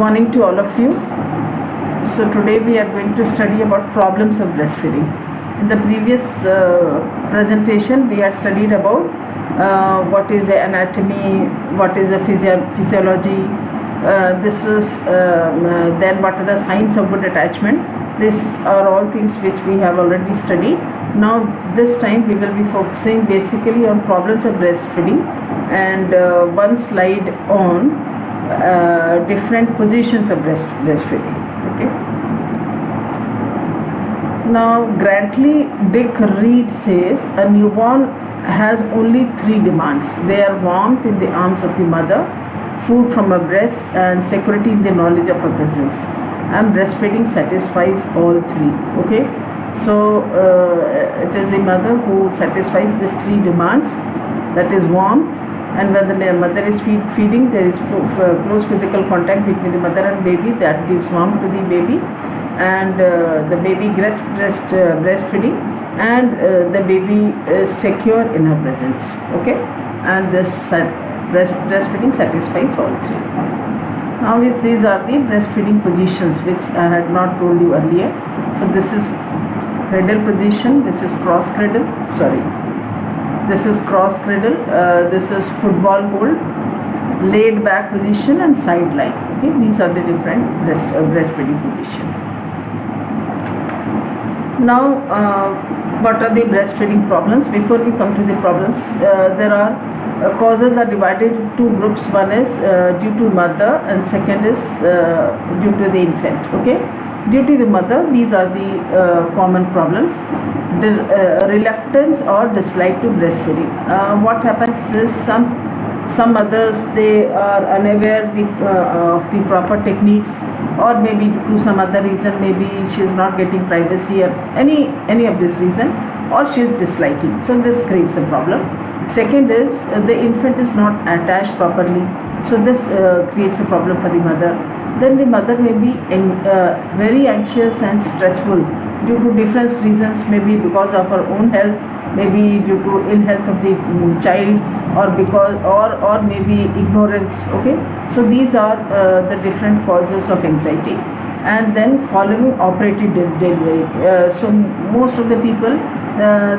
morning to all of you. So today we are going to study about problems of breastfeeding. In the previous presentation we had studied about what is the anatomy, what is the physiology, then what are the signs of good attachment. These are all things which we have already studied. Now this time we will be focusing basically on problems of breastfeeding and one slide on different positions of breastfeeding. Okay. Now Grantley Dick Reed says a newborn has only three demands. They are warmth in the arms of the mother, food from her breast, and security in the knowledge of her presence. And breastfeeding satisfies all three. Okay. So it is the mother who satisfies these three demands, that is warmth, and when the mother is feeding, there is close physical contact between the mother and baby, that gives warmth to the baby, and the baby breastfeeding, and the baby is secure in her presence. Okay, and this breastfeeding satisfies all three. Now these are the breastfeeding positions which I had not told you earlier. So this is cradle position, this is cross cradle, this is cross cradle, this is football hold, laid back position, and sideline. Okay, these are the different breastfeeding positions. Now what are the breastfeeding problems? Before we come to the problems, there are causes are divided into two groups. One is due to mother, and second is due to the infant. Okay, due to the mother, these are the common problems. Reluctance or dislike to breastfeeding. What happens is some mothers, they are unaware of the proper techniques, or maybe due to some other reason, maybe she is not getting privacy, or any of this reason, or she is disliking. So this creates a problem. Second is the infant is not attached properly, so this creates a problem for the mother. Then the mother may be very anxious and stressful due to different reasons, maybe because of her own health, maybe due to ill health of the child, or because or maybe ignorance. Okay, so these are the different causes of anxiety. And then following operative delivery, so most of the people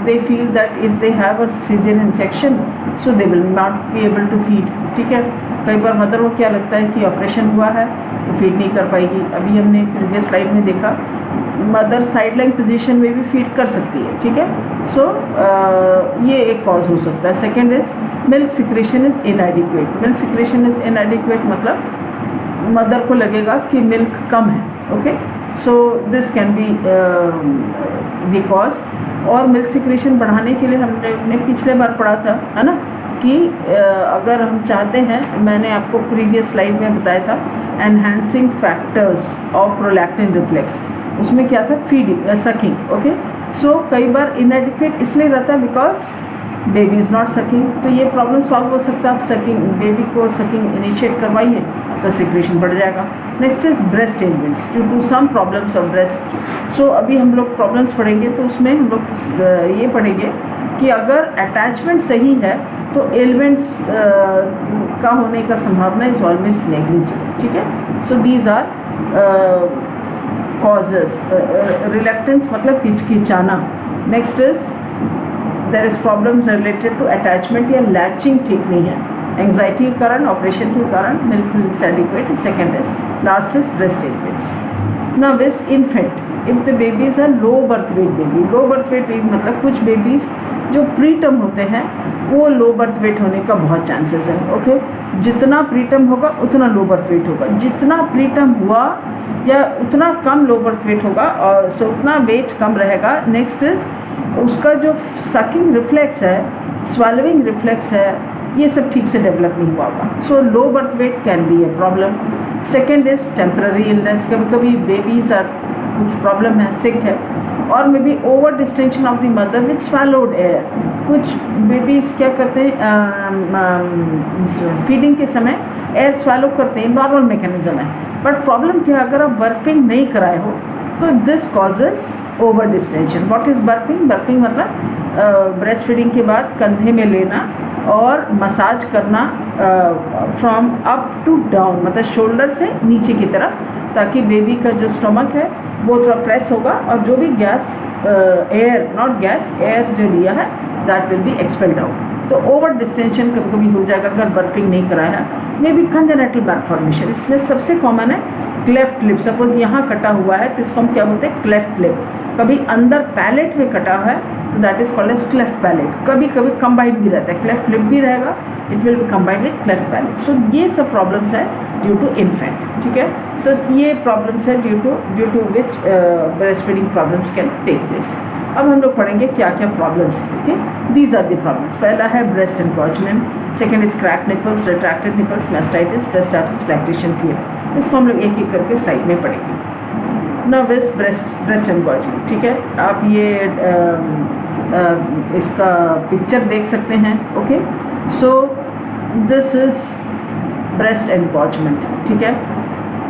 they feel that if they have a cesarean section, so they will not be able to feed. ठीक है, कई बार mother को क्या लगता है कि operation हुआ है तो फीड नहीं कर पाएगी. अभी हमने प्रीवियस स्लाइड में देखा मदर साइडलाइन पोजीशन में भी फीड कर सकती है. ठीक है, सो ये एक कॉज हो सकता है. Second is milk secretion is इनएडिक्वेट. Milk secretion is इनएडिक्वेट मतलब मदर को लगेगा कि मिल्क कम है. Okay, so this can be the cause. और मिल्क सिक्रेशन बढ़ाने के लिए हमने पिछले बार पढ़ा था, है ना, कि अगर हम चाहते हैं, मैंने आपको प्रीवियस स्लाइड में बताया था enhancing factors of prolactin reflex. उसमें क्या था, फीडिंग, सकिंग. ओके, सो कई बार इनएडिक्वेट इसलिए रहता है because baby is not sucking. तो ये प्रॉब्लम सॉल्व हो सकता है. आप सकिंग, बेबी को सकिंग इनिशिएट करवाइए तो सिक्रेशन बढ़ जाएगा. Next is breast elements due to some problems of breast. So अभी हम लोग प्रॉब्लम्स पढ़ेंगे तो उसमें हम लोग ये पढ़ेंगे कि अगर अटैचमेंट सही है तो एलिमेंट्स का होने का संभावना इज ऑलवेज नेग्लिजिबल. ठीक है, so these are causes. Reluctance मतलब हिचकिचाना. Next is there is problems related to attachment या लैचिंग ठीक नहीं है. एंग्जाइटी के कारण, ऑपरेशन के कारण milk is adequate. Second is, last is breast elements. Now this infant, if the babies are low birth weight baby. Low birth weight मतलब कुछ बेबीज जो प्रीटर्म होते हैं वो लो बर्थ वेट होने का बहुत चांसेस है. ओके, जितना प्रीटर्म होगा उतना लो बर्थ वेट होगा. जितना प्रीटर्म हुआ या उतना कम लो बर्थ वेट होगा, और सो उतना वेट कम रहेगा. नेक्स्ट इज उसका जो सकिंग रिफ्लेक्स है, स्वेलविंग रिफ्लेक्स है, ये सब ठीक से डेवलप नहीं हुआ होगा. So low birth weight can be a problem. Second is temporary illness. कभी कभी बेबीज आर कुछ प्रॉब्लम है, सिक है, और may be over distension of the mother with swallowed air. कुछ बेबीज क्या करते हैं, फीडिंग के समय एयर स्वैलो करते हैं, नॉर्मल मैकेनिज्म है. बट प्रॉब्लम क्या है, अगर आप बर्पिंग नहीं कराए हो तो this causes over distension. What is burping? Burping मतलब ब्रेस्ट फीडिंग के बाद कंधे में लेना और मसाज करना फ्रॉम अप टू डाउन, मतलब शोल्डर से नीचे की तरफ, ताकि बेबी का जो स्टमक है वो थोड़ा प्रेस होगा और जो भी gas air, not gas, air जो लिया है that will B expelled out. तो ओवर डिस्टेंशन कभी कभी हो जाएगा अगर बर्पिंग नहीं कराया है। मे बी कंजेनिटल मालफॉर्मेशन, इसमें सबसे कॉमन है क्लेफ्ट लिप। सपोज यहाँ कटा हुआ है तो इसको हम क्या बोलते हैं, क्लेफ्ट लिप। कभी अंदर पैलेट में कटा है तो that is called as cleft palate. कभी कभी कंबाइंड भी रहता है, क्लेफ्ट लिप भी रहेगा, it will be combined with cleft palate. So ये सब प्रॉब्लम्स है ड्यू टू इन्फेंट, ठीक है। सो ये प्रॉब्लम्स है due to which breast feeding problems can take place. अब हम लोग पढ़ेंगे क्या क्या प्रॉब्लम्स हैं, okay. These are the problems. पहला है breast engorgement, second is crack nipples, retracted nipples, mastitis, breast abscess, lactation fever. इसको हम लोग एक एक करके स्लाइड में पढ़ेंगे। नाउ इज ब्रेस्ट एनकॉर्चमेंट, ठीक है। आप ये इसका पिक्चर देख सकते हैं, okay. So this is breast engorgement, ठीक है।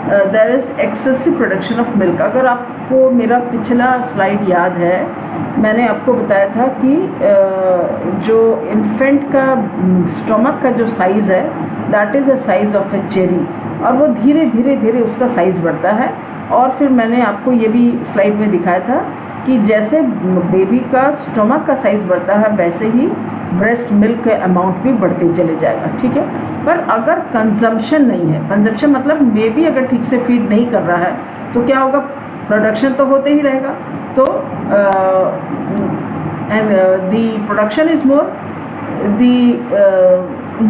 There is excessive production of milk. अगर आपको मेरा पिछला स्लाइड याद है, मैंने आपको बताया था कि जो इन्फेंट का स्टमक का जो साइज़ है that is a size of A cherry, और वो धीरे धीरे धीरे उसका साइज़ बढ़ता है। और फिर मैंने आपको ये भी स्लाइड में दिखाया था कि जैसे बेबी का स्टमक का साइज़ बढ़ता है वैसे ही ब्रेस्ट मिल्क का अमाउंट भी बढ़ते चले जाएगा, ठीक है। पर अगर कंजम्पशन नहीं है, कंजम्पशन मतलब बेबी अगर ठीक से फीड नहीं कर रहा है तो क्या होगा, प्रोडक्शन तो होते ही रहेगा। तो and the production is more, the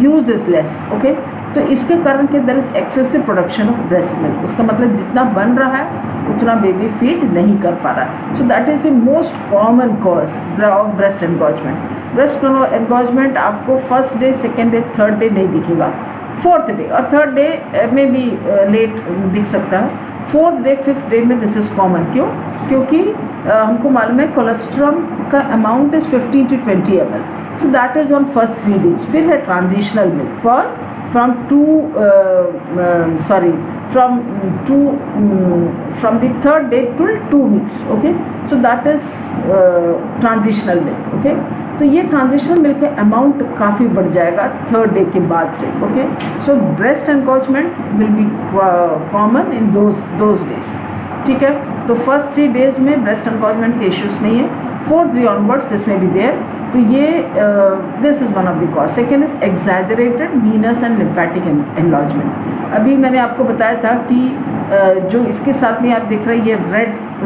use is less, okay. तो इसके कारण के there is excessive production of breast milk. उसका मतलब जितना बन रहा है उतना बेबी फीड नहीं कर पा रहा है। So that is the most common cause of breast engorgement. Breast engorgement आपको first day, second day, third day नहीं दिखेगा, फोर्थ डे और थर्ड डे में भी लेट दिख सकता है। फोर्थ डे, फिफ्थ डे में दिस इज कॉमन। क्यों? क्योंकि हमको मालूम है कोलेस्ट्रॉल का amount is 15 to 20 ml। So that is on first 3 days। फिर है transitional milk from the third day till 2 weeks, okay. So that is transitional milk, okay. तो ये ट्रांजिशनल मिल्क का अमाउंट काफ़ी बढ़ जाएगा थर्ड डे के बाद से, okay. So breast engorgement will be common in those days, ठीक है। तो फर्स्ट 3 days में ब्रेस्ट एनकॉर्चमेंट के इश्यूज नहीं है, फोर्थ डे ऑनवर्ड्स दिस में बी देयर। तो ये this is one of the cause. Second is exaggerated venous and lymphatic enlargement. अभी मैंने आपको बताया था कि जो इसके साथ में आप देख रहे हैं ये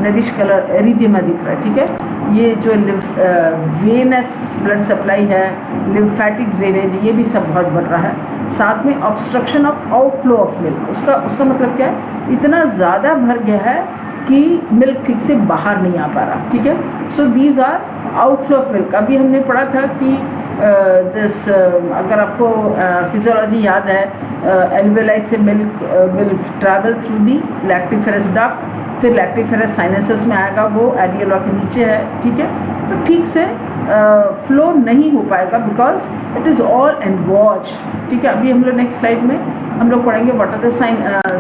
रेडिश कलर एरिथेमा दिख रहा है, ठीक है। ये जो वेनस ब्लड सप्लाई है, लिम्फेटिक ड्रेनेज, ये भी सब बहुत बढ़ रहा है। साथ में obstruction of outflow of milk, उसका मतलब क्या है, इतना ज़्यादा भर गया है कि मिल्क ठीक से बाहर नहीं आ पा रहा, ठीक है। So these are outflow of milk. अभी हमने पढ़ा था कि अगर आपको फिजियोलॉजी याद है, एल्वेलाई से milk will travel through the lactiferous duct, फिर लैक्टिफेरस साइनसेस में आएगा, वो एरियोला के नीचे है, ठीक है। तो ठीक से फ्लो नहीं हो पाएगा बिकॉज इट इज़ ऑल एनगॉज, ठीक है। अभी हम लोग नेक्स्ट स्लाइड में हम लोग पढ़ेंगे what are the sign.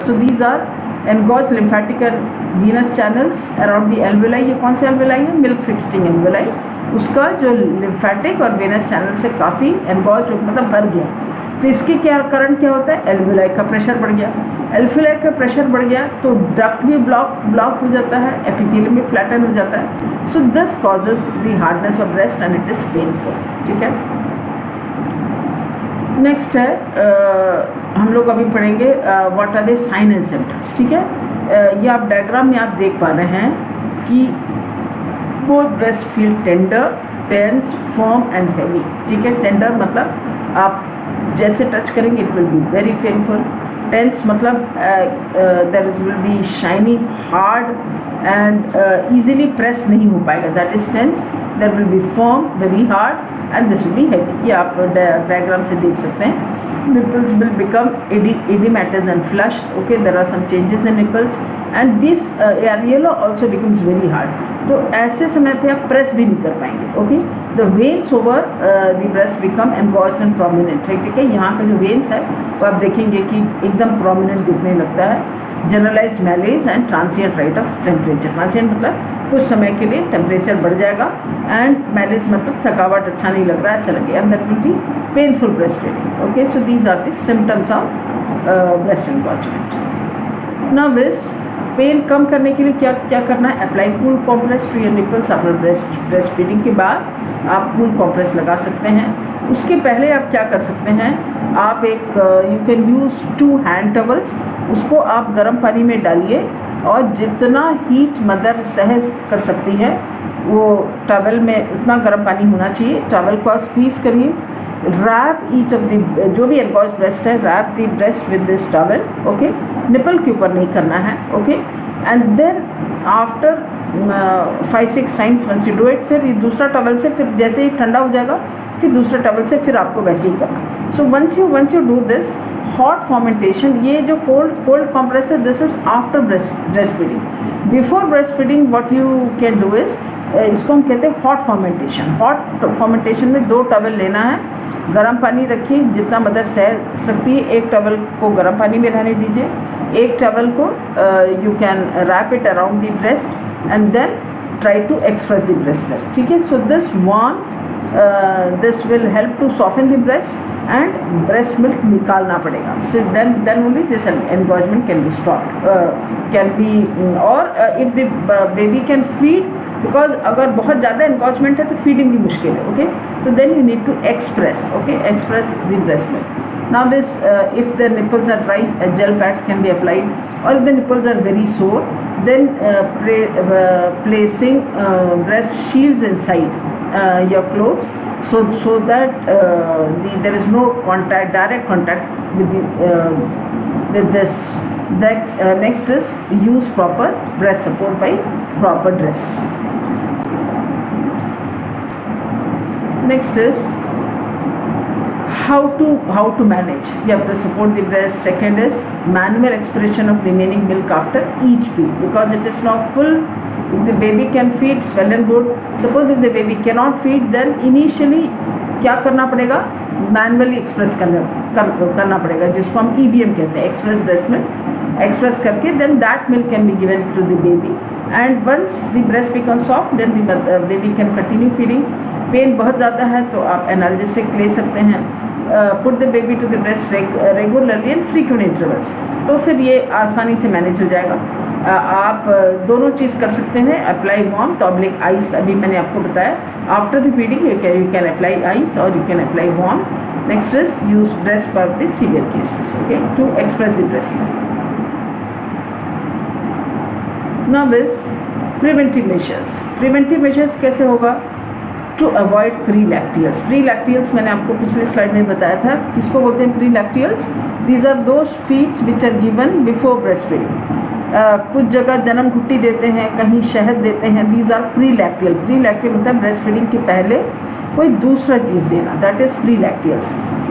So these are engorge lymphatic and venous channels around the alveoli. ये कौन से एल्वेलाई है? Milk secreting alveoli. उसका जो लिम्फेटिक और वेनस चैनल से काफ़ी एनगॉज मतलब भर गया। तो इसके क्या कारण क्या होता है, एल्वेलाई का प्रेशर बढ़ गया। एल्वेलाई का प्रेशर बढ़ गया तो डक्ट भी ब्लॉक हो जाता है, एपिथेलियम भी फ्लैटन हो जाता है। So this causes the hardness of breast and it is painful, ठीक है। नेक्स्ट है हम लोग अभी पढ़ेंगे what are the sign and symptoms, ठीक है। ये आप डायग्राम में आप देख पा रहे हैं कि both breast feel tender, tense, firm and heavy, ठीक है। टेंडर मतलब आप जैसे टच करेंगे it will be very painful. Tense मतलब there will be shining hard and easily press नहीं हो पाएगा, that is tense. There will be firm, very hard and this will be heavy. ये आप डायग्राम से देख सकते हैं। Nipples will become edematous and flushed, okay. There are some changes in nipples and this areola also becomes very hard. तो ऐसे समय पे आप प्रेस भी नहीं कर पाएंगे, okay. The veins over the breast become engorged and prominent, ठीक है। यहाँ का जो वेन्स है वो आप देखेंगे कि एकदम प्रोमिनेंट दिखने लगता है। Generalise malaise and transient rise of temperature. Transient मतलब कुछ समय के लिए टेम्परेचर बढ़ जाएगा, एंड मैलेज मतलब थकावट, अच्छा नहीं लग रहा है, ऐसा लगे, and that will be painful breast feeding. Okay, so these are the symptoms of breast engorgement. Now this pain कम करने के लिए क्या क्या करना है? Apply cool compress to your nipples after breast feeding के बाद आप कूल कॉम्प्रेस लगा सकते हैं। उसके पहले आप क्या कर सकते हैं, आप एक you can use 2 hand towels, उसको आप गर्म पानी में डालिए और जितना हीट मदर सह कर सकती है वो टॉवल में उतना गर्म पानी होना चाहिए। टॉवल को आप स्क्वीज़ करिए, रैप ईच ऑफ द, जो भी एनगॉज ब्रेस्ट है, wrap the breast with this towel. Okay, nipple के ऊपर नहीं करना है। Okay, and then after 5-6 times once you do it, फिर दूसरा टॉवल से, फिर जैसे ही ठंडा हो जाएगा फिर दूसरा टॉवल से फिर आपको वैसे ही करना। So once you do this hot fomentation, ये जो कोल्ड कॉम्प्रेस है, this is after breast feeding. Before breast feeding what you can do is, इसको हम कहते हैं हॉट फॉर्मेंटेशन। हॉट फॉर्मेंटेशन में 2 टॉवल लेना है, गर्म पानी रखिए जितना मदर सह सकती है, एक टॉवल को गर्म पानी में रहने दीजिए, एक टॉवल को you can wrap it around the breast and then try to express the breast milk. ठीक है, so this will help to soften the breast and breast milk निकालना पड़ेगा। So then only this engorgement can be stopped, can be, और if the baby can feed, because अगर बहुत ज़्यादा एनगॉर्जमेंट है तो फीडिंग भी मुश्किल है। ओके, तो then you need to express, okay, express the breast milk. Now this if the nipples are dry, gel pads can be applied, or if the nipples are very sore, then placing breast shields inside your clothes, so that there is no direct contact with this. Next is use proper breast support by proper dress. Next is how to manage. You have to support the breast. Second is manual expiration of remaining milk after each feed, because it is now full. If the baby can feed, well and good. Suppose if the baby cannot feed, then initially क्या करना पड़ेगा, manually express करना पड़ेगा, जिसको हम EBM कहते हैं, express breast milk. Express करके then that milk can be given to the baby, and once the breast becomes soft, then the baby can continue feeding. Pain बहुत ज़्यादा है तो आप एनाल्जेसिक ले सकते हैं। Put the baby to the breast regularly and frequent intervals, तो फिर ये आसानी से मैनेज हो जाएगा। आप दोनों चीज़ कर सकते हैं, अप्लाई वार्म टॉबलिक आइस, अभी मैंने आपको बताया, after the feeding you can apply ice और you can apply warm. Next is use breast for the severe cases, okay, to express the breast milk. Now is preventive measures. Preventive measures कैसे होगा? To avoid prelacteals. Prelacteals मैंने आपको पिछले slide में बताया था, किसको बोलते हैं pre lacteals? These are those feeds which are given before breast feeding. कुछ जगह जन्म घुट्टी देते हैं, कहीं शहद देते हैं, these are pre lacteal. Pre lacteal होता है ब्रेस्ट फीडिंग के पहले कोई दूसरा चीज़ देना, दैट इज प्री लैक्टियल्स,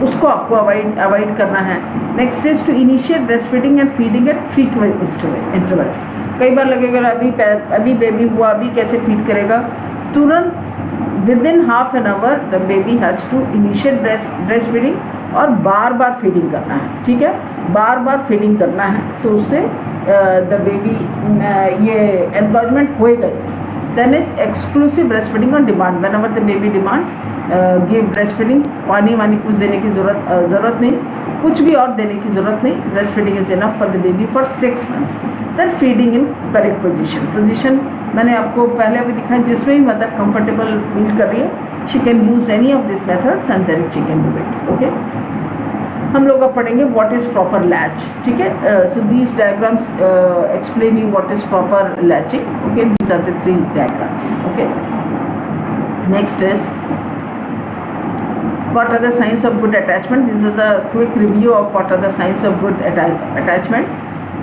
उसको आपको अवॉइड करना है। Next is to initiate breast feeding and feeding at frequent intervals. कई बार लगेगा अभी बेबी हुआ, अभी कैसे फीड करेगा, तुरंत within half an hour the baby has to initiate breast feeding और बार बार फीडिंग करना है। ठीक है, बार बार फीडिंग करना है, तो उससे द बेबी ये एनगॉर्जमेंट होएगा। Then is exclusive breast feeding on demand, whenever the baby demands give breast feeding. पानी वानी कुछ देने की ज़रूरत नहीं, कुछ भी और देने की ज़रूरत नहीं, breast feeding is enough for the baby for 6 months। Then feeding in correct position मैंने आपको पहले भी दिखाया, जिसमें भी मदर कंफर्टेबल फील कर रही है, she can use any of this methods and then she can do it. Okay, हम लोग अब पढ़ेंगे व्हाट इज प्रॉपर लैच। ठीक है, so these diagrams explain you what is proper latching. Okay, these are the 3 diagrams. Okay, next is what are the signs of good attachment. This is a quick review of what are the signs of good attachment.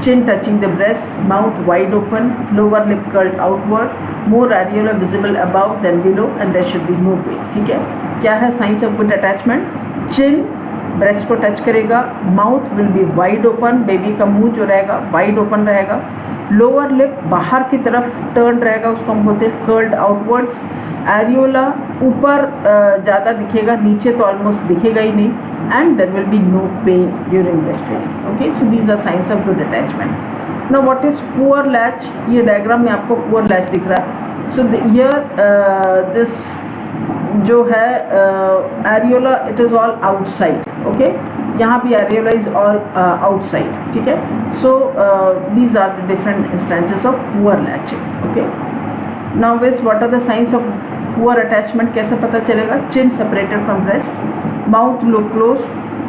Chin touching the breast, mouth wide open, lower lip curled outward, more areola visible above than below, and there should be no pain. ठीक है, क्या है signs of good attachment? Chin breast को touch करेगा, mouth will be wide open, baby का मुंह जो रहेगा वाइड ओपन रहेगा, लोअर लिप बाहर की तरफ टर्न रहेगा, उसको हम बोलते हैं कर्ल्ड आउटवर्ड्स, एरियोला ऊपर ज़्यादा दिखेगा, नीचे तो ऑलमोस्ट दिखेगा ही नहीं, and there will be no pain during breast feeding. Okay, so these are signs of good attachment. ना व्हाट इज पुअर लैच, ये डायग्राम में आपको पुअर लैच दिख रहा है। सो हियर दिस जो है areola it is all outside, okay, यहाँ भी एरियोला इज ऑल आउटसाइड, ठीक है। So these are the different instances of poor latching, okay. Now which what are the signs of poor attachment, कैसे पता चलेगा? Chin separated from breast, mouth low close,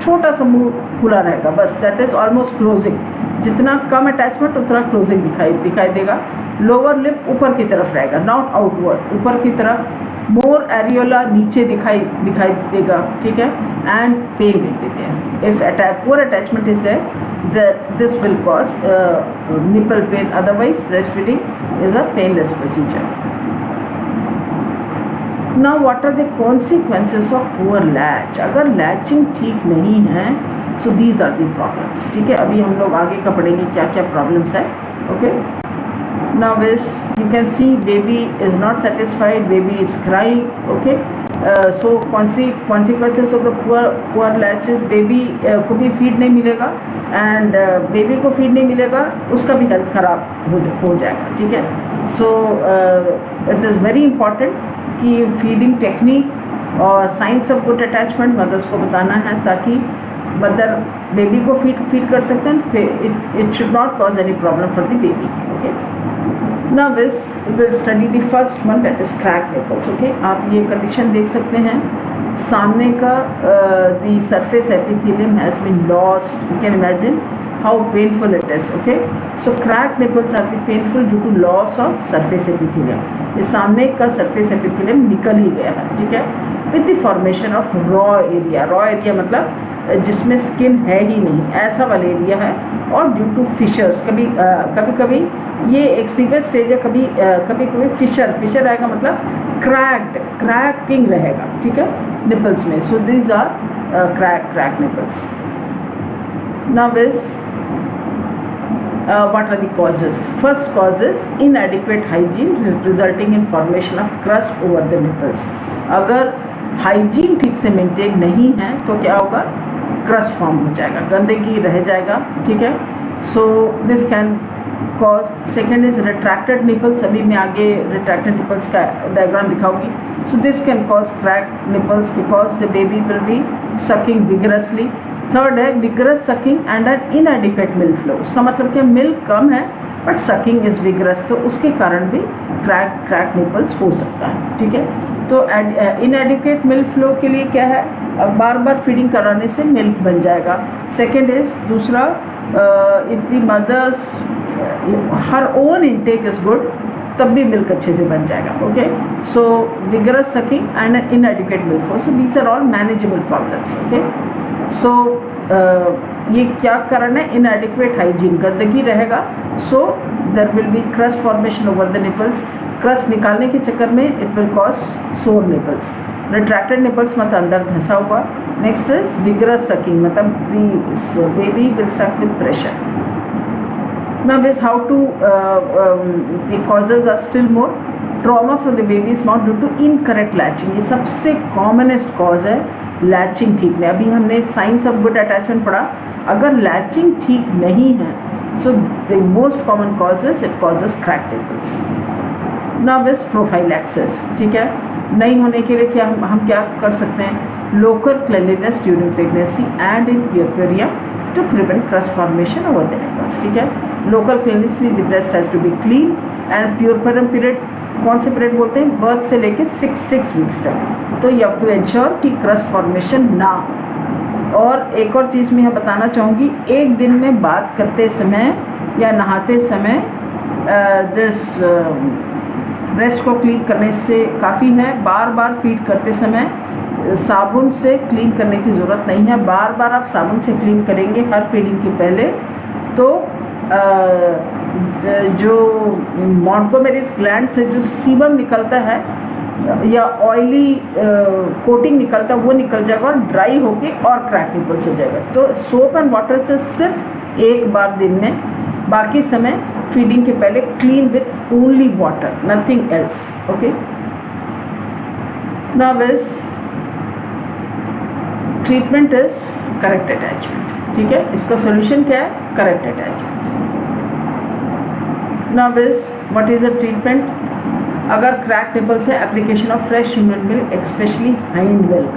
छोटा सा मुंह खुला रहेगा बस, दैट इज ऑलमोस्ट क्लोजिंग, जितना कम अटैचमेंट उतना क्लोजिंग दिखाई देगा। लोअर लिप ऊपर की तरफ रहेगा, नॉट आउटवर्ड, ऊपर की तरफ। मोर एरियोला नीचे दिखाई देगा, ठीक है। And pain will be there if poor attachment is there, this will cause nipple pain, otherwise breast feeding is a painless procedure. Now what are the consequences of poor latch? अगर latching ठीक नहीं है so these are the problems, ठीक है। अभी हम लोग आगे का पढ़ेंगे क्या क्या प्रॉब्लम्स है, okay. Now which you can see baby is not satisfied, baby is crying, okay. So consequences of the poor latches, baby को भी फीड नहीं मिलेगा एंड बेबी को फीड नहीं मिलेगा, उसका भी हेल्थ खराब हो जाएगा, ठीक है। So it is very important कि फीडिंग टेक्निक और signs of good attachment mothers को बताना है, ताकि मदर बेबी को फीड कर सकते हैं, it should not cause any problem for the baby, okay. Now will study the first one, that is crack nipples, okay. आप ये कंडीशन देख सकते हैं, सामने का the surface epithelium has been lost, you can imagine how painful it is, okay. So cracked nipples are painful due to loss of surface epithelium. ये सामने का surface epithelium निकल ही गया है, ठीक है, with the formation of raw area. raw area मतलब जिसमें स्किन है ही नहीं, ऐसा वाला एरिया है। और ड्यू टू फिशर्स, कभी ये एक सीवियर स्टेज है, कभी फिशर आएगा, मतलब क्रैकिंग रहेगा, ठीक है, निपल्स में। So these are crack nipples. Now is what are the causes? First cause is inadequate hygiene resulting in formation of crust over the nipples. अगर हाइजीन ठीक से मेंटेन नहीं है तो क्या होगा? क्रस्ट फॉर्म हो जाएगा, गंदगी रह जाएगा, ठीक है। So this can cause. Second is retracted nipples, अभी मैं आगे रिट्रैक्टेड निपल्स का डायग्राम दिखाऊंगी। So this can cause crack nipples because the baby will be sucking vigorously. Third है vigorous sucking and an inadequate milk flow, उसका मतलब कि milk कम है बट सकिंग इज विगरस, तो उसके कारण भी क्रैक निपल्स हो सकता है, ठीक है। तो इनएडिक्वेट मिल्क फ्लो के लिए क्या है? अब बार बार फीडिंग कराने से मिल्क बन जाएगा। सेकेंड इज दूसरा, if the mothers her own intake is good तब भी मिल्क अच्छे से बन जाएगा, okay. So vigorous sucking and inadequate milk flow, so these are all manageable problems, okay. सो ये क्या कारण है? इनएडिक्वेट हाइजीन, गंदगी रहेगा, so there will be crust formation over the nipples. Crust निकालने के चक्कर में it will cause sore nipples. Retracted nipples मतलब अंदर धंसा हुआ। नेक्स्ट इज विगरस सकिंग, मतलब बेबी विल सक with pressure. Now is how to the causes are still more. Trauma from the baby's mouth due to incorrect latching, ये सबसे commonest cause है latching ठीक नहीं। अभी हमने साइंस ऑफ गुड अटैचमेंट पढ़ा, अगर लैचिंग ठीक नहीं है so the most common causes it causes crack nipples. Now is prophylaxis, ठीक है। नहीं होने के लिए क्या हम क्या कर सकते हैं? Local cleanliness during pregnancy and in puerperia to prevent crust formation over the nipples, ठीक है। Local cleanness means the breast has to be clean and puerperium period कौन से पीरियड बोलते हैं? बर्थ से लेके 6 वीक्स तक। तो यू हैव टू एंश्योर कि क्रस्ट फॉर्मेशन ना हो। और एक और चीज़ मैं बताना चाहूँगी, एक दिन में बात करते समय या नहाते समय दिस ब्रेस्ट को क्लीन करने से काफ़ी है। बार बार फीड करते समय साबुन से क्लीन करने की ज़रूरत नहीं है। बार बार आप साबुन से क्लीन करेंगे हर फीडिंग के पहले तो जो मॉन्टगोमेरीज ग्लैंड से जो सीबम निकलता है या ऑयली कोटिंग निकलता है वो निकल जाएगा और ड्राई होके और क्रैक निपल्स हो जाएगा। तो सोप एंड वाटर से सिर्फ एक बार दिन में, बाकी समय फीडिंग के पहले clean with only water, nothing else, okay. Now is treatment is correct attachment, ठीक है। इसका सॉल्यूशन क्या है? Correct attachment. Now is what is the treatment? अगर क्रैक निपल्स है, application of fresh human milk especially hind milk.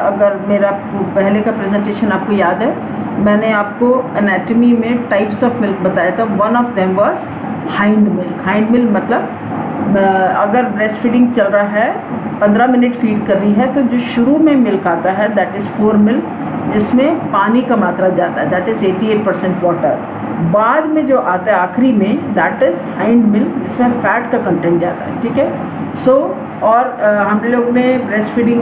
अगर मेरा पहले का प्रेजेंटेशन आपको याद है, मैंने आपको एनाटॉमी में टाइप्स ऑफ मिल्क बताया था। One of them was hind milk. Hind milk मतलब अगर ब्रेस्ट फीडिंग चल रहा है, 15 मिनट फीड कर रही है, तो जो शुरू में मिल्क आता है दैट इज़ फोर मिल्क, जिसमें पानी का मात्रा जाता है, दैट इज़ 88% वाटर। बाद में जो आता है आखिरी में दैट इज़ हाइंड मिल्क, जिसमें फैट का कंटेंट जाता है, ठीक है। सो और हम लोग ने ब्रेस्ट फीडिंग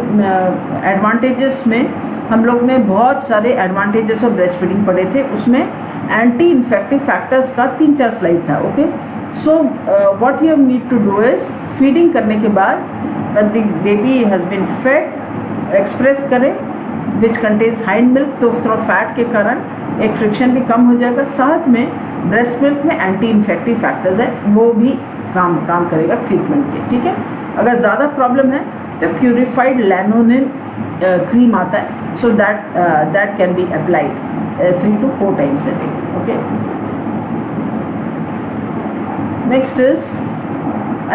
एडवांटेजेस में हम लोग ने बहुत सारे एडवांटेजेस ऑफ ब्रेस्ट फीडिंग पढ़े थे। उसमें एंटी इन्फेक्टिव फैक्टर्स का 3-4 स्लाइड था। Okay, so what you need to do is feeding करने के बाद the baby has been fed express करें विच कंटेन्स हाइंड मिल्क, तो थोड़ा फैट के कारण एक फ्रिक्शन भी कम हो जाएगा। साथ में ब्रेस्ट मिल्क में एंटी इन्फेक्टिव फैक्टर्स है, वो भी काम करेगा ट्रीटमेंट के, ठीक है। अगर ज़्यादा प्रॉब्लम है तो प्यूरिफाइड लैनोनिन क्रीम आता है, so that can be applied 3 to 4 times a day. Okay. Next is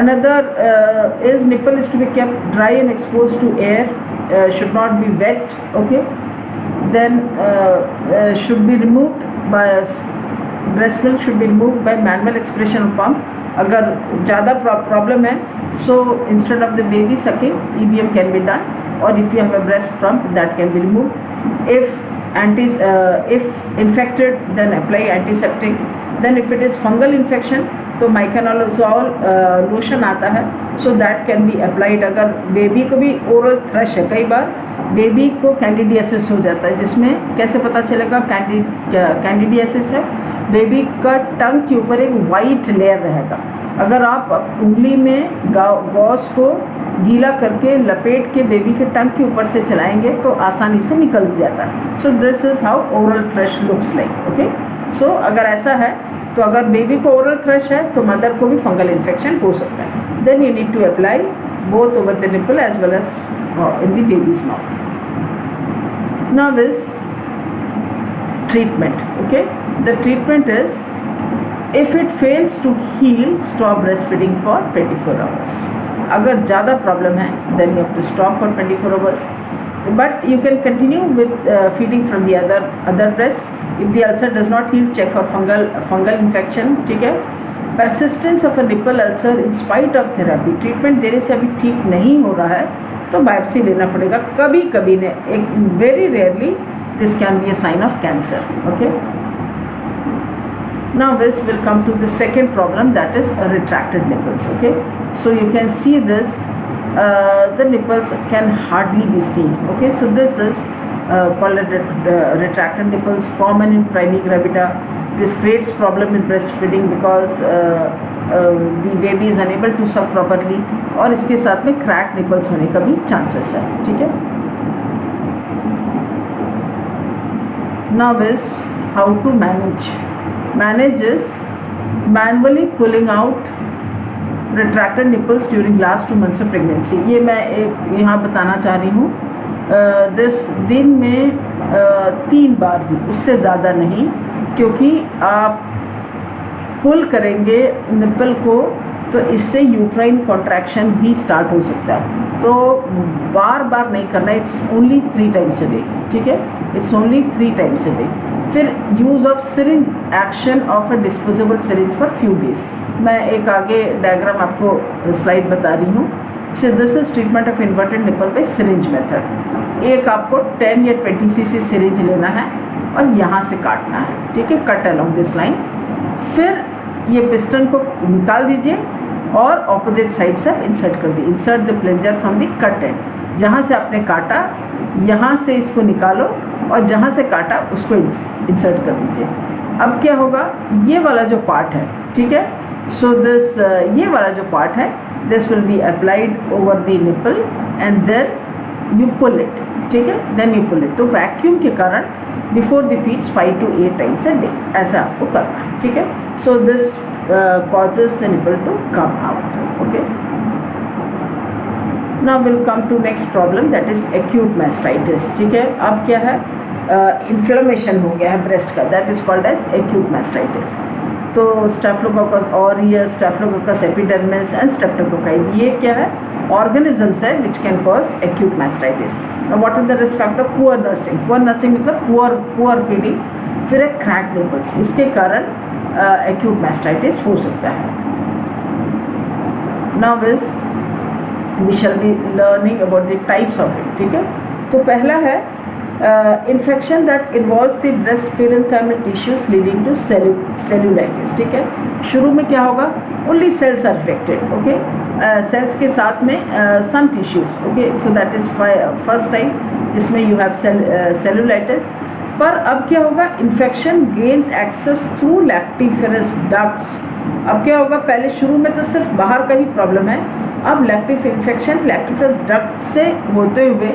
another is nipple is to be kept dry and exposed to air, should not be wet. Okay. Then should be removed by breast milk should be removed by manual expression pump. अगर ज़्यादा problem है, so instead of the baby sucking, EBM can be done, or if you have a breast pump that can be removed. If infected, then apply antiseptic. Then if it is fungal infection, तो माइकानोलोजोल lotion आता है, so that can be applied. अगर baby को भी oral thrush है, कई बार baby को candidiasis हो जाता है, जिसमें कैसे पता चलेगा कैंडिडियासिस है? बेबी का टंग के ऊपर एक वाइट लेयर रहेगा। अगर आप उंगली में गॉस को गीला करके लपेट के बेबी के टंग के ऊपर से चलाएंगे तो आसानी से निकल जाता है। So this is how oral thrush looks like. Okay, so अगर ऐसा है तो अगर बेबी को ओरल थ्रश है तो मदर को भी फंगल इन्फेक्शन हो सकता है। Then you need to apply both over the nipple as well as in the baby's mouth. Now is treatment. Okay, the treatment is if it fails to heal, stop breastfeeding for 24 hours. अगर ज़्यादा problem है then you have to stop for 24 hours, but you can continue with feeding from the other breast. If the ulcer does not heal, check for fungal infection. ठीक है. Persistence of a nipple ulcer in spite of therapy, treatment देने से अभी ठीक नहीं हो रहा है तो बायोप्सी लेना पड़ेगा कभी कभी ने, एक very rarely this can B a sign of cancer. Okay, now this will come to the second problem, that is retracted nipples. Okay, so you can see this, the nipples can hardly be seen. Okay, so this is called retracted nipples, common in primigravida. This creates problem in breastfeeding because the baby is unable to suck properly, और इसके साथ में crack nipples होने का भी chances है. ठीक है. Now is how to manage. Manage is manually pulling out retracted nipples during last 2 months of pregnancy. ये मैं एक यहाँ बताना चाह रही हूँ. दिन में 3 बार ही, उससे ज़्यादा नहीं, क्योंकि आप पुल करेंगे निपल को तो इससे यूट्राइन कॉन्ट्रैक्शन भी स्टार्ट हो सकता है. तो बार बार नहीं करना. It's only 3 times a day. ठीक है, it's only 3 times a day. फिर use of syringe, action of a disposable syringe for few days. मैं एक आगे डायग्राम आपको स्लाइड बता रही हूँ. So this is treatment of inverted nipple by syringe method. एक आपको 10 या 20 cc सिरिंज लेना है और यहाँ से काटना है. ठीक है, कट अलोंग दिस लाइन. फिर ये पिस्टन को निकाल दीजिए और ऑपोजिट साइड से इंसर्ट कर दीजिए. Insert the plunger from the cut end. जहाँ से आपने काटा यहाँ से इसको निकालो और जहाँ से काटा उसको इंसर्ट कर दीजिए. अब क्या होगा, ये वाला जो पार्ट है, ठीक है, सो दिस ये वाला जो पार्ट है, this will be applied over the nipple and then you pull it. ठीक है, देन यू पुल इट. तो वैक्यूम के कारण before the feeds 5 to 8 times a day ऐसा आपको करना है. ठीक है, so this causes the nipple to come out. Okay, now we'll come to next problem, that is acute mastitis. ठीक है, अब क्या है, इन्फ्लेमेशन हो गया है ब्रेस्ट का, that is called as acute mastitis. तो staphylococcus aureus, staphylococcus epidermis and streptococci, ये क्या है, ऑर्गेनिजम्स है which can cause acute mastitis. What is the risk factor? Poor nursing. Poor nursing मतलब पुअर फीडिंग, फिर एक क्रैक निपल्स, इसके कारण एक्यूट मास्टाइटिस हो सकता है। Now we shall be learning about the types of it, ठीक है। तो पहला है infection that involves the breast parenchymal tissues leading to cellulitis, ठीक है। शुरू में क्या होगा, only cells are affected, okay, cells के साथ में some tissues, okay, so that is first type जिसमें यू हैव सेल्यूलाइटिस। पर अब क्या होगा, infection gains access through lactiferous ducts. अब क्या होगा, पहले शुरू में तो सिर्फ बाहर का ही प्रॉब्लम है, अब इन्फेक्शन लैक्टिफेरस डक्ट से होते हुए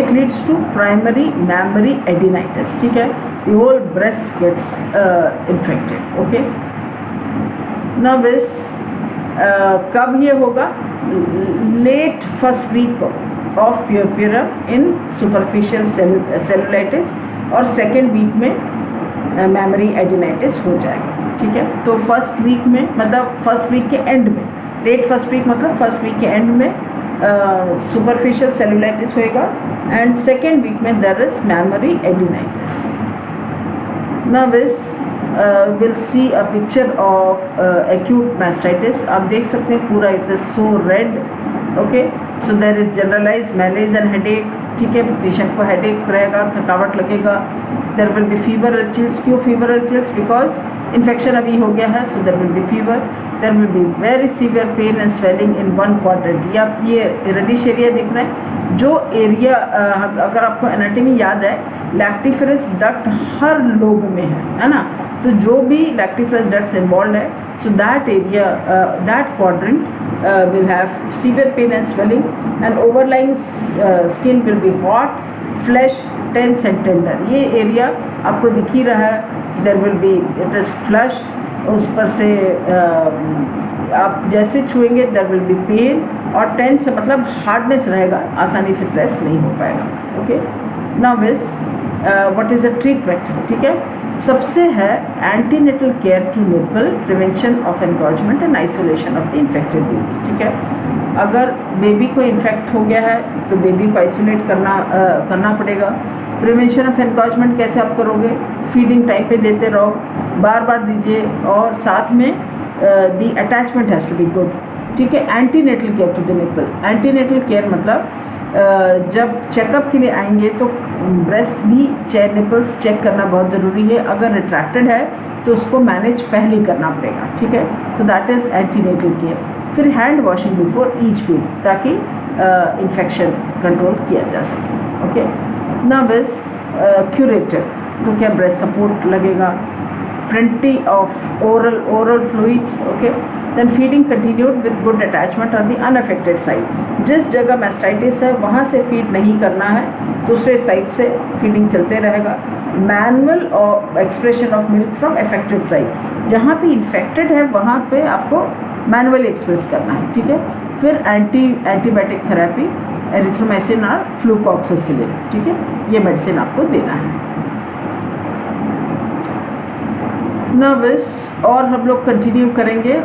it leads to primary mammary adenitis, ठीक है, the whole breast gets infected, okay. Now this कब ये होगा, late first week of puerperium in superficial cellulitis और सेकेंड वीक में मैमरी एडिनाइटिस हो जाएगा, ठीक है। तो फर्स्ट वीक में मतलब फर्स्ट वीक के एंड में, लेट फर्स्ट वीक मतलब फर्स्ट वीक के एंड में सुपरफिशियल सेलुलाइटिस होएगा एंड सेकेंड वीक में there is memory एडिनाइटिस। Now this will see a picture of acute mastitis. आप देख सकते हैं पूरा it is so red, okay, so there is generalise malaise and headache, ठीक है, पेशेंट को हेडेक रहेगा, थकावट लगेगा, there will be fever chills. क्यों फीवर चिल्स? बिकॉज इन्फेक्शन अभी हो गया है, so there will be fever, there will be very severe pain and swelling in one quadrant. ये रेडिश एरिया दिख रहा है, जो एरिया अगर आपको एनाटॉमी याद है, लैक्टिफेरस डक्ट हर लोब में है ना, तो जो भी लैक्टिफेरस डक्ट्स इन्वॉल्व है, so that area, that quadrant will have severe pain and swelling and overlying skin will be hot, flesh tense and tender। ये एरिया आपको दिख ही रहा है, there will be it is flush, उस पर से आप जैसे छुएंगे there will be pain और tense मतलब हार्डनेस रहेगा, आसानी से प्रेस नहीं हो पाएगा, okay. Now this what is the treatment, ठीक है। सबसे है antenatal care to nipple, prevention of engorgement and isolation of the infected baby, ठीक है। अगर बेबी को इन्फेक्ट हो गया है तो बेबी को आइसोलेट करना पड़ेगा। प्रिवेंशन ऑफ एनगॉर्जमेंट कैसे आप करोगे? फीडिंग टाइम पे देते रहो, बार बार दीजिए और साथ में the attachment has to be good, ठीक है। Antenatal care to the nipple, antenatal care मतलब जब चेकअप के लिए आएंगे तो ब्रेस्ट भी निपल्स चेक करना बहुत ज़रूरी है। अगर रिट्रैक्टेड है तो उसको मैनेज पहले ही करना पड़ेगा, ठीक है। So that is antenatal care. फिर hand washing before each feed, ताकि इन्फेक्शन कंट्रोल किया जा सके, ओके। नाउ दिस क्यूरेटर, तो क्या ब्रेस्ट सपोर्ट लगेगा, plenty of oral fluids, okay, then feeding continued with good attachment on the unaffected side। जिस जगह मास्टाइटिस है वहाँ से फीड नहीं करना है, दूसरे साइड से फीडिंग चलते रहेगा। मैनुअल और expression of milk from affected side, जहाँ पे इन्फेक्टेड है वहाँ पे आपको मैनुअली एक्सप्रेस करना है, ठीक है। फिर एंटीबायोटिक थेरेपी, एरिथ्रोमाइसिन और फ्लूकॉक्सिसिलिन, ठीक है, ये मेडिसिन आपको देना है। नाउ दिस और हम लोग कंटिन्यू करेंगे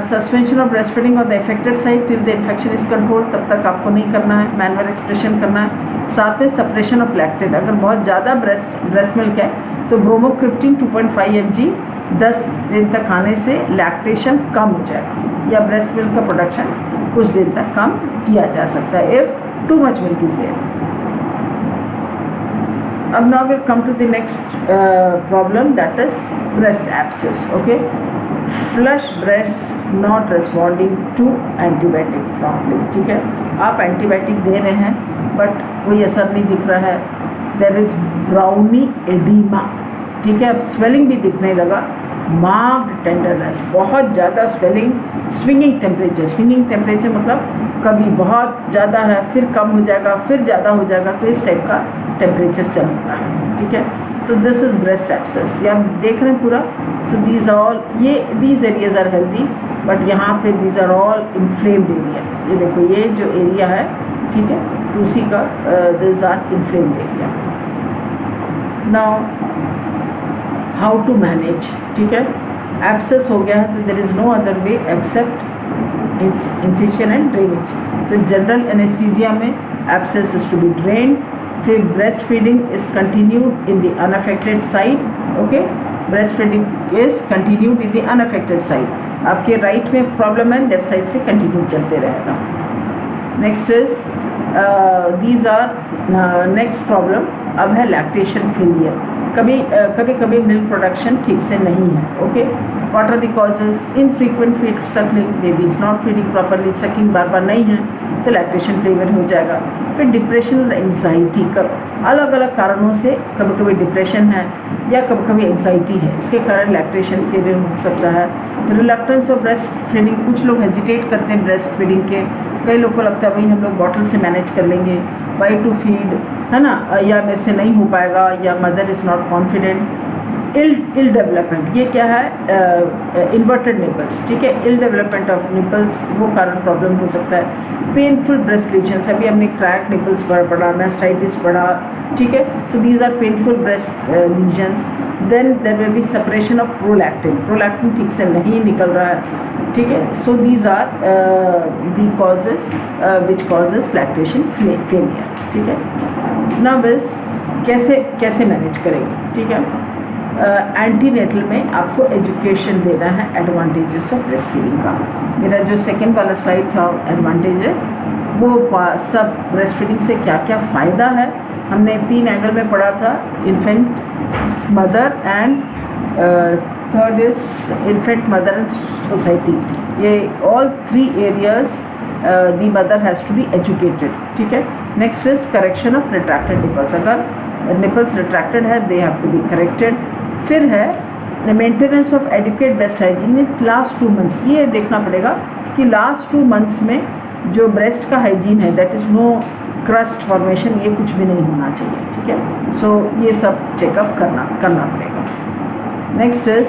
suspension of breast feeding on the affected side till the infection is control, तब तक आपको नहीं करना है, मैनुअल एक्सप्रेशन करना है। साथ में सप्रेशन ऑफ लैक्टेट, अगर बहुत ज़्यादा ब्रेस्ट मिल्क है तो ब्रोमोक्रिप्टिन 2.5 mg 10 दिन तक खाने से लैक्टेशन कम हो जाएगा, या ब्रेस्ट मिल्क का प्रोडक्शन कुछ दिन तक कम किया जा सकता है if too much milk is there. अब now we'll come to the next problem, that is breast abscess, okay। flush breast not responding to antibiotic promptly, ठीक है। आप एंटीबायोटिक दे रहे हैं बट कोई असर नहीं दिख रहा है, there is browny edema, ठीक है। अब स्वेलिंग भी दिखने लगा, मार्क्ड टेंडरनेस, बहुत ज़्यादा स्वेलिंग, स्विंगिंग टेम्परेचर मतलब कभी बहुत ज़्यादा है फिर कम हो जाएगा फिर ज़्यादा हो जाएगा, तो इस टाइप का टेम्परेचर चलता है, ठीक है। तो दिस इज़ ब्रेस्ट एब्सेस, ये आप देख रहे हैं पूरा। So these areas are healthy, but यहाँ पे these are all inflamed area. ये देखो ये जो एरिया है, ठीक है, तो उसी का this are inflamed area. Now how to manage, ठीक है। एब्सेस हो गया है तो there is no other way except incision and drainage. तो जनरल एनेस्थीसिया में abscess is to be drained. फिर breast feeding is continued in the unaffected side. Okay, breast feeding is continued in the unaffected side. आपके right में problem है, left side से continue चलते रहेगा। Next is these are next problem. अब है lactation failure. कभी मिल्क प्रोडक्शन ठीक से नहीं है। Okay, what are the causes? Infrequent feed suckling, baby is not feeding properly, sucking बार बार नहीं है तो लैक्टेशन फेलियर हो जाएगा। फिर डिप्रेशन और एंग्जाइटी का अलग अलग कारणों से, कभी डिप्रेशन है या कभी एंग्जाइटी है, इसके कारण लैक्टेशन फेलियर हो सकता है। रिलक्टेंस ऑफ ब्रेस्ट फीडिंग, कुछ लोग हेजिटेट करते हैं ब्रेस्ट फीडिंग के। कई लोग को लगता है भाई हम लोग बॉटल से मैनेज कर लेंगे, वाई टू फीड, है ना, या मेरे से नहीं हो पाएगा, या mother is not confident. Ill development, ये क्या है? इन्वर्टेड निपल्स, ठीक है, इल डेवलपमेंट ऑफ निपल्स, वो कारण प्रॉब्लम हो सकता है। पेनफुल ब्रेस्ट लीजन्स, अभी हमने क्रैक निपल्स पढ़ा, मैस्टाइटिस पढ़ा, ठीक है। So these are painful breast lesions. Then there will be separation of prolactin ठीक से नहीं निकल रहा है, ठीक है। So these are the causes which causes lactation failure, ठीक है। नाउ कैसे मैनेज करेंगे, ठीक है। एंटीनेटल में आपको एजुकेशन देना है एडवांटेजेस ऑफ ब्रेस्ट फीडिंग का। मेरा जो सेकेंड वाला स्लाइड था एडवांटेजेस, वो सब ब्रेस्ट फीडिंग से क्या क्या फ़ायदा है हमने 3 एंगल में पढ़ा था। Infant, mother and third is infant, mother and society. ये all 3 areas the mother has to be educated, ठीक है। Next is correction of retracted nipples, अगर निपल्स रिट्रैक्टेड है they have to be corrected. फिर है maintenance of adequate breast hygiene in last 2 months. ये देखना पड़ेगा कि लास्ट 2 मंथ्स में जो ब्रेस्ट का हाइजीन है, that is no crust formation, ये कुछ भी नहीं होना चाहिए, ठीक है। सो ये सब चेकअप करना पड़ेगा। Next is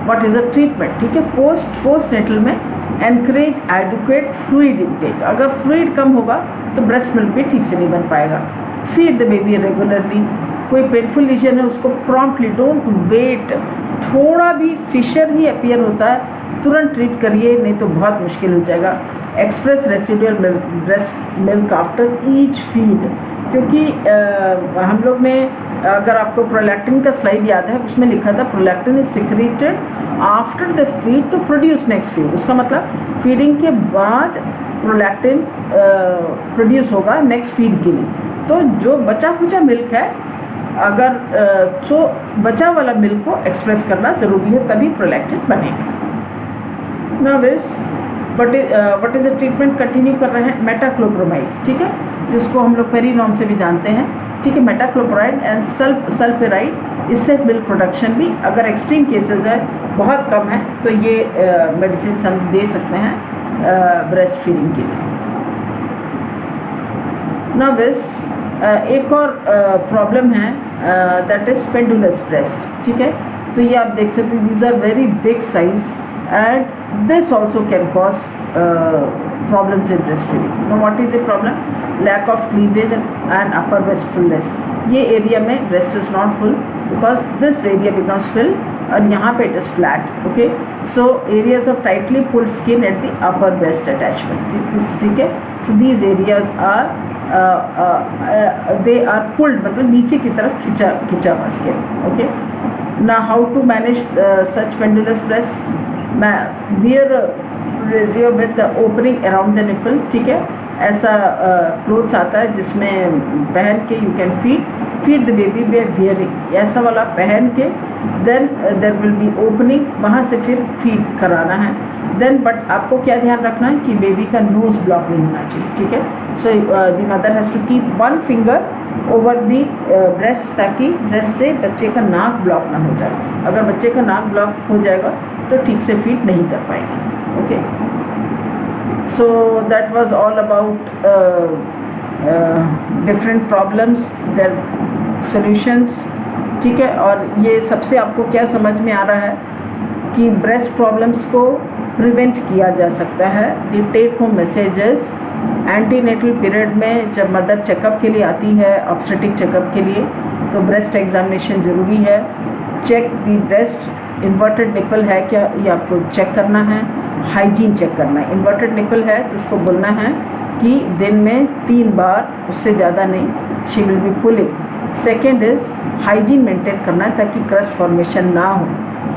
what is the treatment, ठीक है। पोस्ट नेटल में एनकरेज एडिक्वेट फ्लूइड इनटेक। अगर फ्लूइड कम होगा तो ब्रेस्ट मिल्क भी ठीक से नहीं बन पाएगा। Feed the baby regularly. कोई पेनफुल लीजन है उसको प्रॉम्प्टली, डोंट वेट, थोड़ा भी फिशर ही अपीयर होता है तुरंत ट्रीट करिए, नहीं तो बहुत मुश्किल हो जाएगा। Express residual breast milk after each feed, क्योंकि हम लोग ने, अगर आपको प्रोलैक्टिन का स्लाइड याद है, उसमें लिखा था prolactin is secreted after the feed to produce next feed. उसका मतलब फीडिंग के बाद प्रोलैक्टिन प्रोड्यूस होगा नेक्स्ट फीड के लिए। तो जो बचा खुचा मिल्क है, अगर बचा वाला मिल्क को एक्सप्रेस करना ज़रूरी है, तभी प्रोलैक्टिन बनेगा। Now what is the treatment continue कर रहे हैं? मेटाक्लोप्रोमाइड, ठीक है, जिसको हम लोग पेरीनॉम से भी जानते हैं, ठीक है। मेटाक्लोप्राइड एंड सल्फेराइड, इससे मिल्क प्रोडक्शन भी, अगर एक्सट्रीम केसेस है, बहुत कम है, तो ये मेडिसिन हम दे सकते हैं ब्रेस्ट फीडिंग के लिए। नाउ एक और प्रॉब्लम है, दैट इज पेंडुलस ब्रेस्ट, ठीक है। तो ये आप देख सकते हैं, these are very big size and this also can cause problems in breastfeeding. Now what is the problem? Lack of cleavage and upper breast fullness. ये एरिया में breast is not full because this area becomes full और यहाँ पे it is flat. Okay, so areas of tightly pulled skin at the upper breast attachment. ठीक है, so these areas are they are pulled, मतलब नीचे की तरफ खिंचा हुआ skin. Okay, now how to manage such pendulous breast? Wear रेजियो with opening around the nipple, ठीक है। ऐसा क्लोथ्स आता है जिसमें पहन के you can feed the baby by wearing, ऐसा वाला पहन के, then there will be opening, वहाँ से फिर फीड कराना है। देन बट आपको क्या ध्यान रखना है कि बेबी का नोज ब्लॉक नहीं होना चाहिए, ठीक है। So the mother has to keep 1 finger over the breast, ताकि ब्रेस्ट से बच्चे का नाक ब्लॉक ना हो जाए। अगर बच्चे का नाक ब्लॉक हो जाएगा तो ठीक से फीड नहीं कर पाएंगे। Okay, so that was all about different problems, their solutions, ठीक है। और ये सबसे आपको क्या समझ में आ रहा है कि ब्रेस्ट प्रॉब्लम्स को प्रिवेंट किया जा सकता है। The take home messages, antenatal period में जब मदर चेकअप के लिए आती है, ऑब्स्टेट्रिक चेकअप के लिए, तो ब्रेस्ट एग्जामिनेशन ज़रूरी है। Check the breast inverted nipple है क्या ये आपको चेक करना है, हाइजीन चेक करना है। इन्वर्टेड निपल है तो उसको बोलना है कि दिन में 3 बार, उससे ज़्यादा नहीं, she will be pulling. Second is hygiene maintain करना है ताकि क्रस्ट फॉर्मेशन ना हो,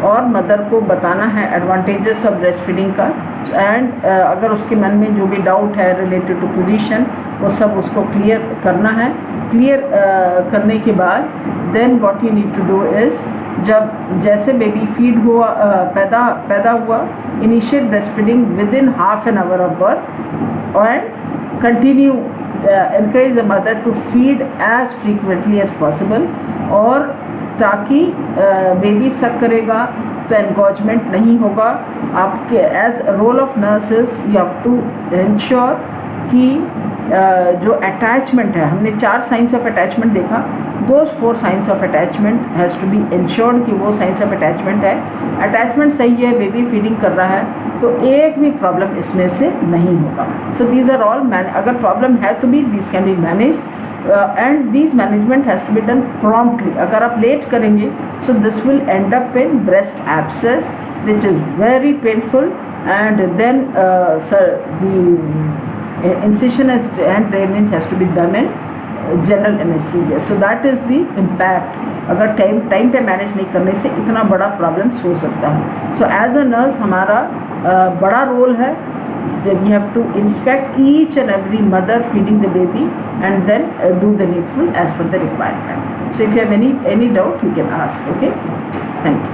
और मदर को बताना है एडवांटेजेस ऑफ ब्रेस्ट फीडिंग का, एंड अगर उसके मन में जो भी डाउट है रिलेटेड टू पोजीशन वो सब उसको क्लियर करना है। क्लियर करने के बाद then what you need to do is, जब जैसे बेबी फीड हुआ पैदा हुआ, initiate breast feeding within half an hour of birth and continue encourage the mother to feed as frequently as possible, और ताकि बेबी सक करेगा तो एनगॉजमेंट नहीं होगा। आपके as role of nurses you have to ensure कि जो अटैचमेंट है, हमने 4 साइंस ऑफ अटैचमेंट देखा, those 4 signs of attachment has to be ensured कि वो साइंस ऑफ अटैचमेंट है, अटैचमेंट सही है, बेबी फीडिंग कर रहा है तो एक भी प्रॉब्लम इसमें से नहीं होगा। सो दीज आर ऑल अगर प्रॉब्लम है तो भी this can be manage, and this management has to be done promptly. अगर आप लेट करेंगे so this will end up in breast abscess which is very painful, and then the incision and drainage has to be done in general anesthesia. So that is the impact. अगर time पे manage नहीं करने से इतना बड़ा problems हो सकता है। सो एज अ नर्स हमारा बड़ा रोल है, we have to inspect each and every mother feeding the baby and then do the needful as per the requirement. So if you have any doubt you can ask. Okay, thank you.